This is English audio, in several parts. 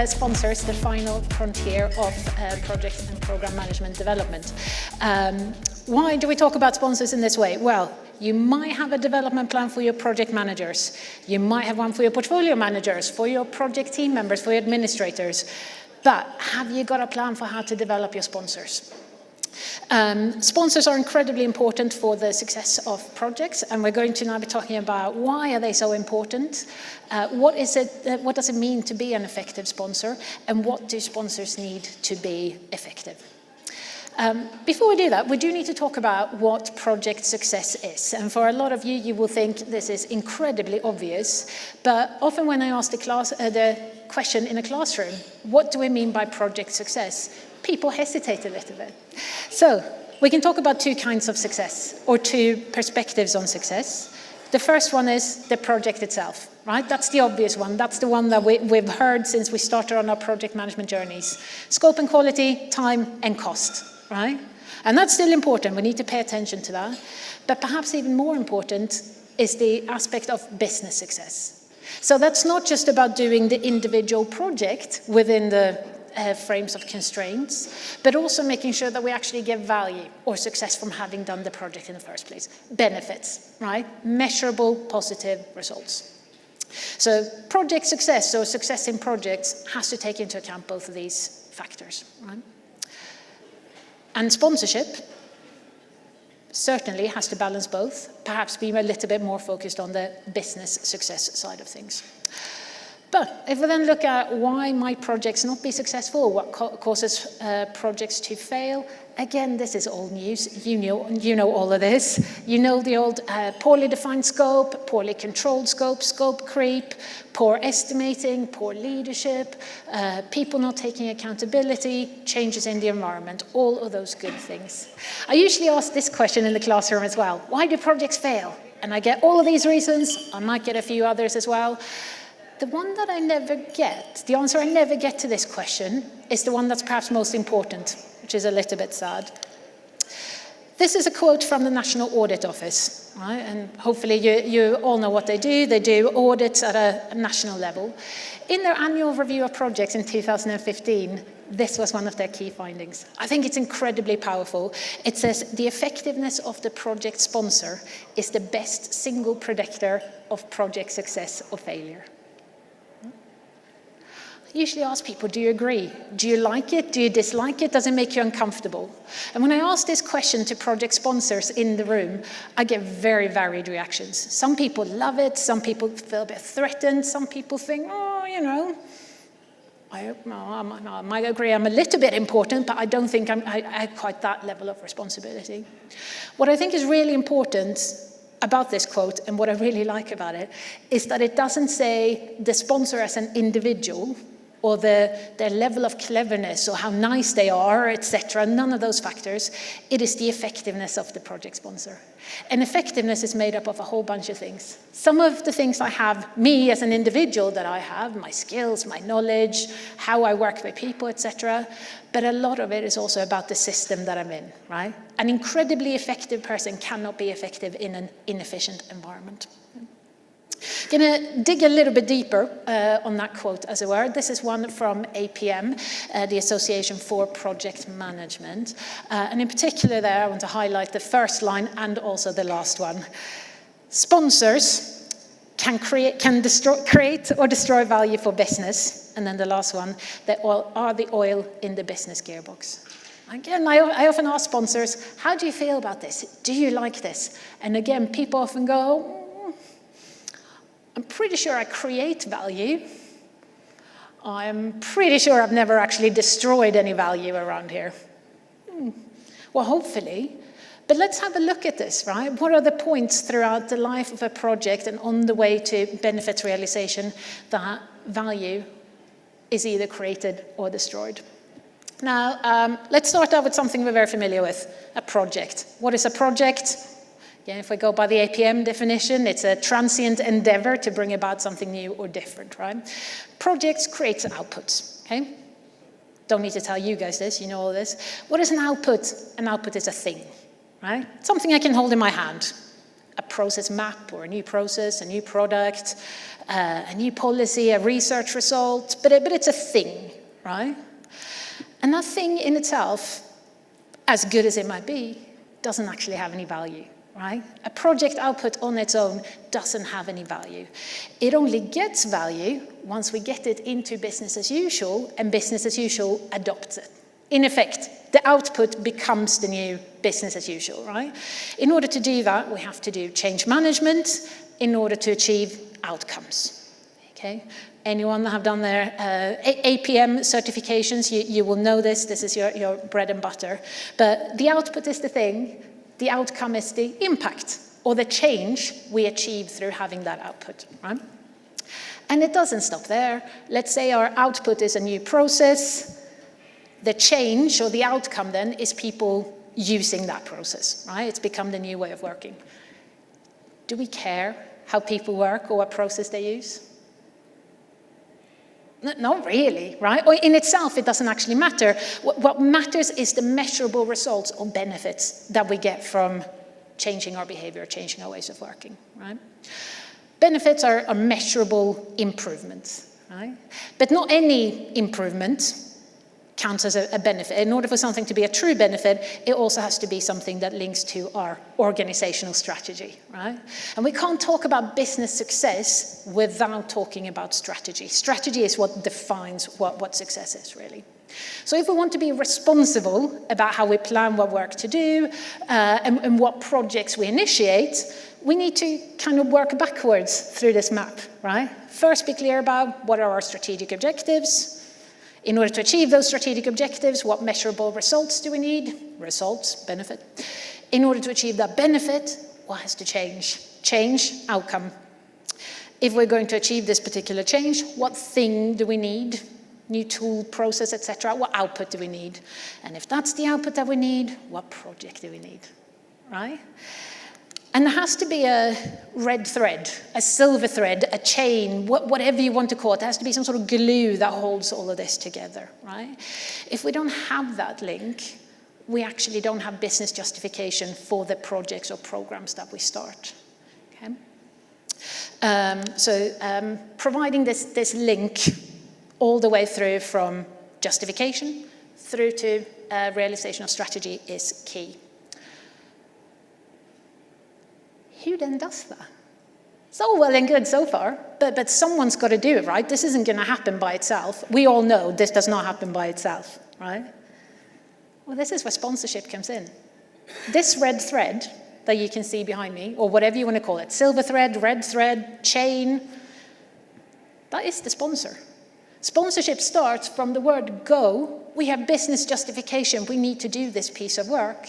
sponsors the final frontier of project and program management development. Why do we talk about sponsors in this way? Well, you might have a development plan for your project managers. You might have one for your portfolio managers, for your project team members, for your administrators. But have you got a plan for how to develop your sponsors? Sponsors are incredibly important for the success of projects, and we're going to now be talking about why are they so important, what does it mean to be an effective sponsor, and what do sponsors need to be effective. Before we do that, we do need to talk about what project success is. And for a lot of you, you will think this is incredibly obvious, but often when I ask the question in a classroom, what do we mean by project success? People hesitate a little bit. So we can talk about two kinds of success, or two perspectives on success. The first one is the project itself, right? That's the obvious one. That's the one that we've heard since we started on our project management journeys. Scope and quality, time and cost, right? And that's still important. We need to pay attention to that. But perhaps even more important is the aspect of business success. So that's not just about doing the individual project within the frames of constraints, but also making sure that we actually get value or success from having done the project in the first place. Benefits, right? Measurable positive results. So project success, or success in projects, has to take into account both of these factors, right? And sponsorship certainly has to balance both, perhaps being a little bit more focused on the business success side of things. But if we then look at why might projects not be successful, or what causes projects to fail, again, this is old news. You know all of this. You know the old poorly defined scope, poorly controlled scope, scope creep, poor estimating, poor leadership, people not taking accountability, changes in the environment, all of those good things. I usually ask this question in the classroom as well. Why do projects fail? And I get all of these reasons. I might get a few others as well. The one that I never get, the answer I never get to this question, is the one that's perhaps most important, which is a little bit sad. This is a quote from the National Audit Office, right? And hopefully you all know what they do. They do audits at a national level. In their annual review of projects in 2015, this was one of their key findings. I think it's incredibly powerful. It says the effectiveness of the project sponsor is the best single predictor of project success or failure. I usually ask people, do you agree? Do you like it? Do you dislike it? Does it make you uncomfortable? And when I ask this question to project sponsors in the room, I get very varied reactions. Some people love it. Some people feel a bit threatened. Some people think, oh, you know, I might agree I'm a little bit important, but I don't think I have quite that level of responsibility. What I think is really important about this quote, and what I really like about it, is that it doesn't say the sponsor as an individual, or their level of cleverness, or how nice they are, etc. None of those factors. It is the effectiveness of the project sponsor. And effectiveness is made up of a whole bunch of things. Some of the things I have, me as an individual that I have, my skills, my knowledge, how I work with people, etc. But a lot of it is also about the system that I'm in, right? An incredibly effective person cannot be effective in an inefficient environment. I'm going to dig a little bit deeper on that quote, as it were. This is one from APM, the Association for Project Management. And in particular there, I want to highlight the first line and also the last one. Sponsors can create or destroy value for business. And then the last one, they are the oil in the business gearbox. Again, I often ask sponsors, how do you feel about this? Do you like this? And again, people often go, I'm pretty sure I create value. I'm pretty sure I've never actually destroyed any value around here. Well, hopefully. But let's have a look at this, right? What are the points throughout the life of a project and on the way to benefit realization that value is either created or destroyed? Now, let's start out with something we're very familiar with, a project. What is a project? Yeah, if we go by the APM definition, it's a transient endeavor to bring about something new or different, right? Projects create outputs, okay? Don't need to tell you guys this, you know all this. What is an output? An output is a thing, right? Something I can hold in my hand. a process map or a new process, a new product, a new policy, a research result, but it's a thing, right? And that thing in itself, as good as it might be, doesn't actually have any value, right? A project output on its own doesn't have any value. It only gets value once we get it into business as usual, and business as usual adopts it. In effect, the output becomes the new business as usual, right? In order to do that, we have to do change management in order to achieve outcomes, okay? Anyone that have done their APM certifications, you will know this. This is your bread and butter. But the output is the thing. The outcome is the impact or the change we achieve through having that output, right? And it doesn't stop there. Let's say our output is a new process. The change or the outcome then is people using that process, right? It's become the new way of working. Do we care how people work or what process they use? Not really, right? Or in itself, it doesn't actually matter. What matters is the measurable results or benefits that we get from changing our behavior, changing our ways of working, right? Benefits are measurable improvements, right? But not any improvement counts as a benefit. In order for something to be a true benefit, it also has to be something that links to our organizational strategy, right? And we can't talk about business success without talking about strategy. Strategy is what defines what success is, really. So if we want to be responsible about how we plan what work to do and what projects we initiate, we need to kind of work backwards through this map, right? First, be clear about what are our strategic objectives. In order to achieve those strategic objectives, what measurable results do we need? Results, benefit. In order to achieve that benefit, what has to change? Change, outcome. If we're going to achieve this particular change, what thing do we need? New tool, process, etc. What output do we need? And if that's the output that we need, what project do we need, right? And there has to be a red thread, a silver thread, a chain, whatever you want to call it. There has to be some sort of glue that holds all of this together, right? If we don't have that link, we actually don't have business justification for the projects or programs that we start, okay? Providing this link all the way through from justification through to realization of strategy is key. Who then does that? It's all well and good so far, but someone's got to do it, right? This isn't going to happen by itself. We all know this does not happen by itself, right? Well, this is where sponsorship comes in. This red thread that you can see behind me, or whatever you want to call it, silver thread, red thread, chain, that is the sponsor. Sponsorship starts from the word go. We have business justification. We need to do this piece of work.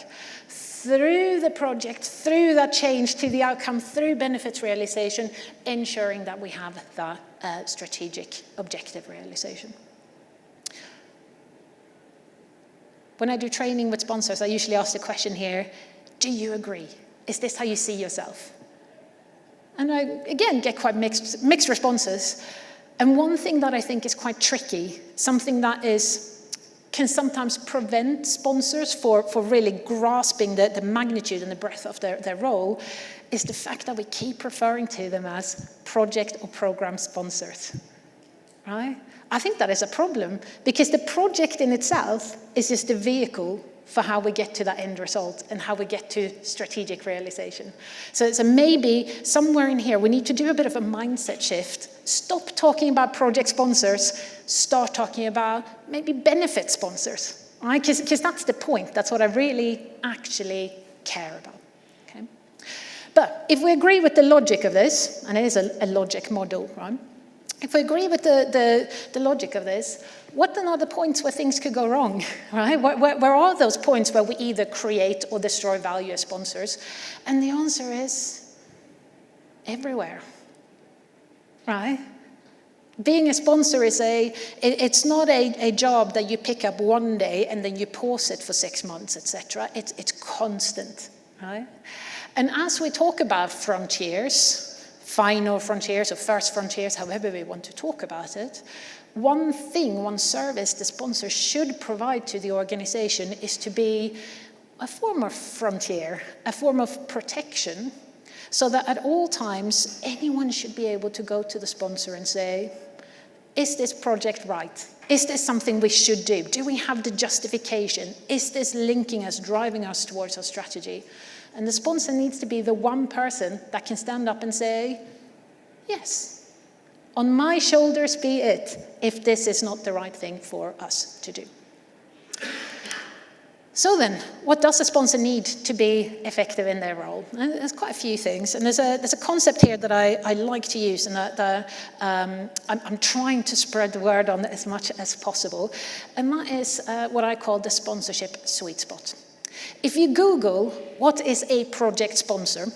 Through the project, through that change to the outcome, through benefits realization, ensuring that we have that strategic objective realization. When I do training with sponsors, I usually ask the question here, do you agree? Is this how you see yourself? And I, again, get quite mixed responses. And one thing that I think is quite tricky, something that can sometimes prevent sponsors for really grasping the magnitude and the breadth of their role, is the fact that we keep referring to them as project or program sponsors, right? I think that is a problem, because the project in itself is just a vehicle for how we get to that end result and how we get to strategic realization. So maybe somewhere in here we need to do a bit of a mindset shift. Stop talking about project sponsors, start talking about maybe benefit sponsors, right? Because that's the point. That's what I really actually care about. Okay? But if we agree with the logic of this, and it is a logic model, right? If we agree with the logic of this, what then are the points where things could go wrong, right? Where are those points where we either create or destroy value as sponsors? And the answer is everywhere, right? Being a sponsor is it's not a job that you pick up one day and then you pause it for 6 months, etc. It's constant, right? And as we talk about frontiers, final frontiers or first frontiers, however we want to talk about it, one service the sponsor should provide to the organization is to be a form of frontier, a form of protection, so that at all times, anyone should be able to go to the sponsor and say, is this project right? Is this something we should do? Do we have the justification? Is this linking us, driving us towards our strategy? And the sponsor needs to be the one person that can stand up and say, yes, on my shoulders be it, if this is not the right thing for us to do. So then, what does a sponsor need to be effective in their role? And there's quite a few things, and there's a concept here that I like to use, and that I'm trying to spread the word on as much as possible, and that is what I call the sponsorship sweet spot. If you Google what is a project sponsor,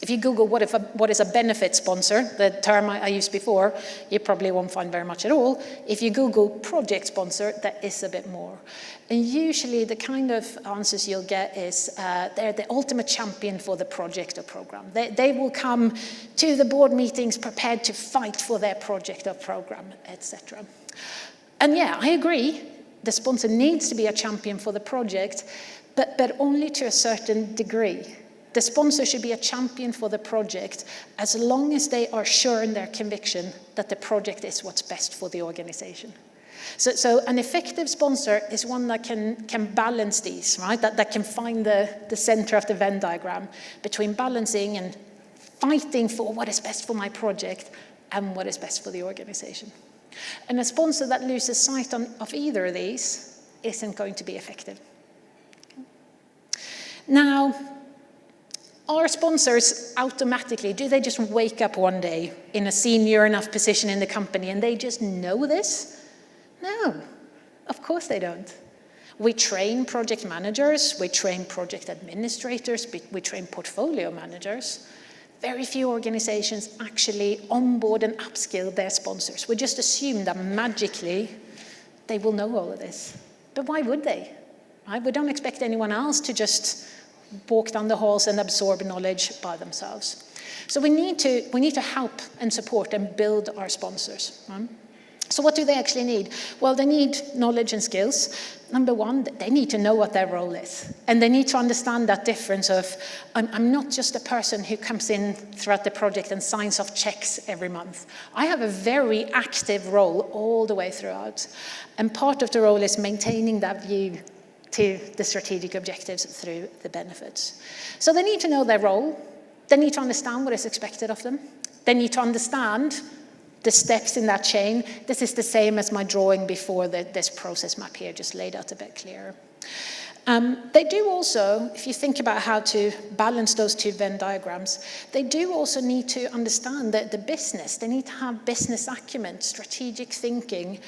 if you Google what is a benefit sponsor, the term I used before, you probably won't find very much at all. If you Google project sponsor, there is a bit more. And usually the kind of answers you'll get is they're the ultimate champion for the project or program. They will come to the board meetings prepared to fight for their project or program, etc. And yeah, I agree. The sponsor needs to be a champion for the project, but only to a certain degree. The sponsor should be a champion for the project as long as they are sure in their conviction that the project is what's best for the organization. So an effective sponsor is one that can balance these, right? That can find the center of the Venn diagram between balancing and fighting for what is best for my project and what is best for the organization. And a sponsor that loses sight of either of these isn't going to be effective. Now, our sponsors automatically, do they just wake up one day in a senior enough position in the company and they just know this? No, of course they don't. We train project managers, we train project administrators, we train portfolio managers. Very few organizations actually onboard and upskill their sponsors. We just assume that magically they will know all of this. But why would they? Right? We don't expect anyone else to just walk down the halls and absorb knowledge by themselves. So we need to help and support and build our sponsors. Right? So what do they actually need? Well, they need knowledge and skills. Number one, they need to know what their role is. And they need to understand that difference of, I'm not just a person who comes in throughout the project and signs off checks every month. I have a very active role all the way throughout. And part of the role is maintaining that view to the strategic objectives through the benefits. So they need to know their role. They need to understand what is expected of them. They need to understand the steps in that chain. This is the same as my drawing before this process map here, just laid out a bit clearer. They do also, if you think about how to balance those two Venn diagrams, they do also need to understand that the business. They need to have business acumen, strategic thinking,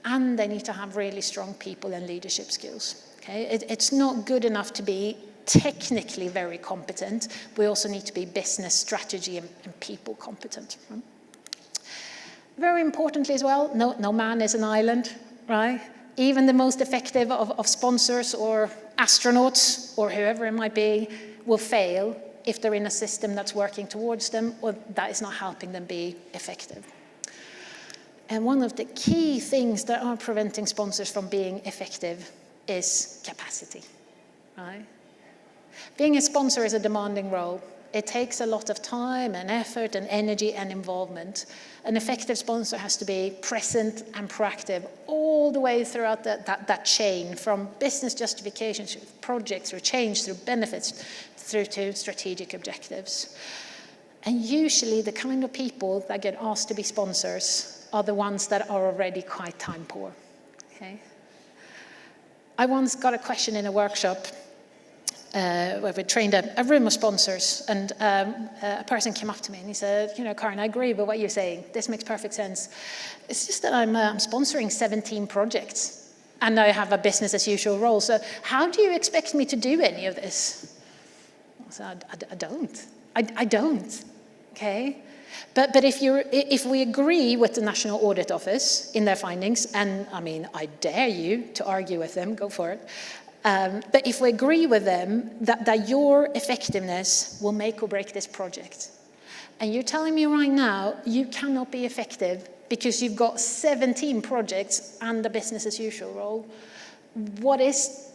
and they need to have really strong people and leadership skills. Okay? It's not good enough to be technically very competent. We also need to be business, strategy, and people competent. Right? Very importantly as well, no man is an island, right? Even the most effective of sponsors or astronauts or whoever it might be will fail if they're in a system that's working towards them or that is not helping them be effective. And one of the key things that are preventing sponsors from being effective is capacity, right? Being a sponsor is a demanding role. It takes a lot of time and effort and energy and involvement. An effective sponsor has to be present and proactive all the way throughout that chain, from business justification through projects, through change, through benefits, through to strategic objectives. And usually the kind of people that get asked to be sponsors are the ones that are already quite time poor. Okay? I once got a question in a workshop where we trained a room of sponsors, and a person came up to me and he said, Karin, I agree with what you're saying. This makes perfect sense. It's just that I'm sponsoring 17 projects and I have a business as usual role. So how do you expect me to do any of this? I said, I don't. I don't, okay? But if we agree with the National Audit Office in their findings, and I mean, I dare you to argue with them, go for it. But if we agree with them that your effectiveness will make or break this project, and you're telling me right now you cannot be effective because you've got 17 projects and the business as usual role, what's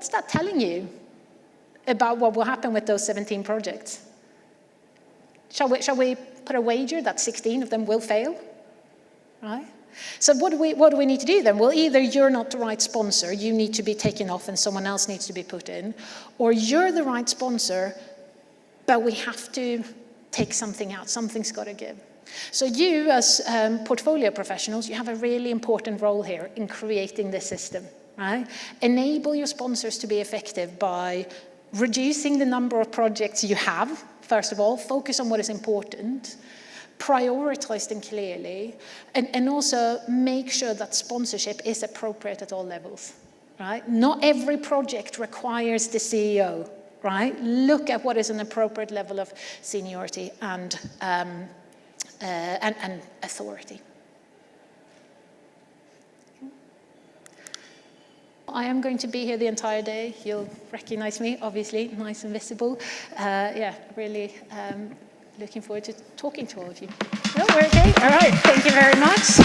that telling you about what will happen with those 17 projects? Shall we put a wager that 16 of them will fail? Right? So what do we need to do then? Well, either you're not the right sponsor, you need to be taken off and someone else needs to be put in, or you're the right sponsor, but we have to take something out, something's got to give. So you, as portfolio professionals, you have a really important role here in creating this system, right? Enable your sponsors to be effective by reducing the number of projects you have, first of all, focus on what is important, prioritize them clearly, and also make sure that sponsorship is appropriate at all levels, right? Not every project requires the CEO, right? Look at what is an appropriate level of seniority and authority. I am going to be here the entire day. You'll recognize me, obviously, nice and visible. Yeah, really looking forward to talking to all of you. No, we're okay? All right, thank you very much.